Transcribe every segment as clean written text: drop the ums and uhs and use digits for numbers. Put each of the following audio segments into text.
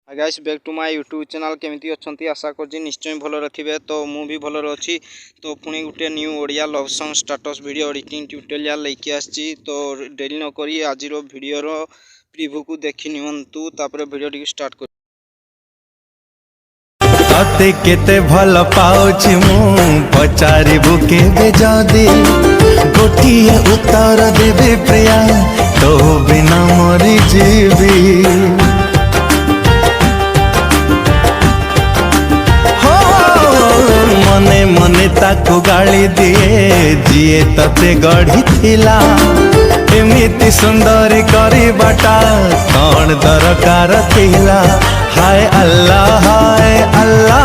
guys back to my YouTube channel केमिति अच्छी आशा कर निश्चय भल थे तो मु भी भल अच्छी तो पुणी गोटे new Odia love song status video editing tutorial लेके आसी तो डेरी नक आज वीडियोर प्रिव्यू को देखि नियंतु तापर वीडियो टी स्टार्ट कर तते केते भल पाउछि मु पचारिबु केबे जदी गोटिए उत्तर देबे प्रिया तो बिना मरि जीवी हो मने मने ताको गाली दिए जिए तते गढ़ी थिला एमिति सुंदर करिबाटा कौन दरकार थिला हाय अल्लाह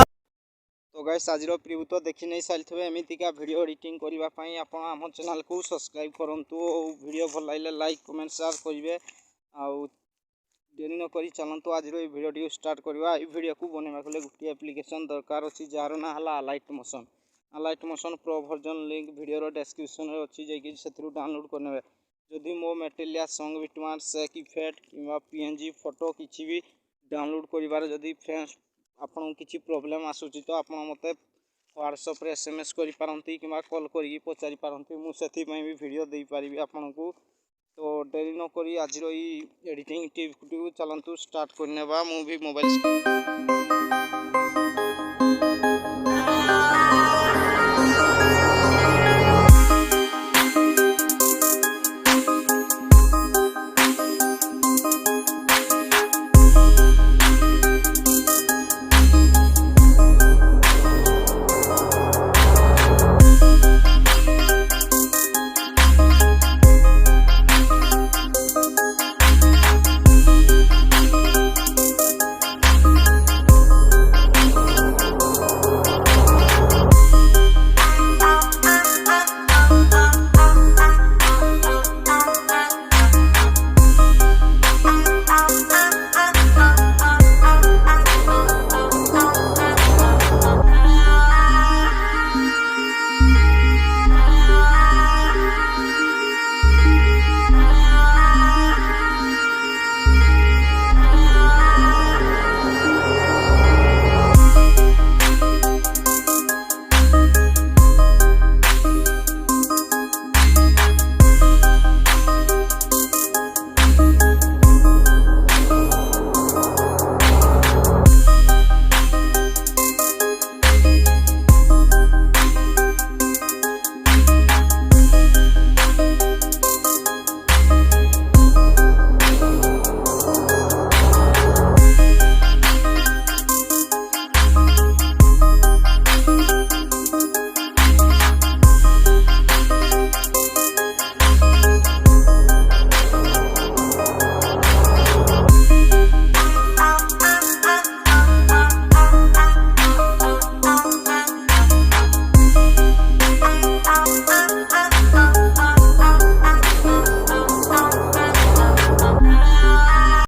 तो गाइस आज प्रिव्यू तो देखि नहीं सारी एमतीका वीडियो एडिटिंग करने आप आम चैनल को सब्सक्राइब करूँ वीडियो भल लगे लाइक कमेंट शेयर करेंगे आउ देरी नक चलतु आज वीडियो स्टार्ट करवा वीडियो को बनवा गोटे एप्लिकेशन दरकार अच्छी जार ना है Alight Motion pro version link video description अच्छी जाकि से डाउनलोड करने जदि मो मटेरियल सॉन्ग बिटमार्क सेक इफेक्ट कि पीएनजी फोटो किसी भी डाउनलोड कर जदि फ्रेंड्स आपन किसी प्रोब्लेम आसूची तो आप मत व्हाट्सएप रे एसएमएस करि पारंती कि कॉल करी पचारि पारंती मुझे भी वीडियो दे पारि आपन को तो डेरी न करी आज एडिटिंग टिप चलतु स्टार्ट करने मु भी मोबाइल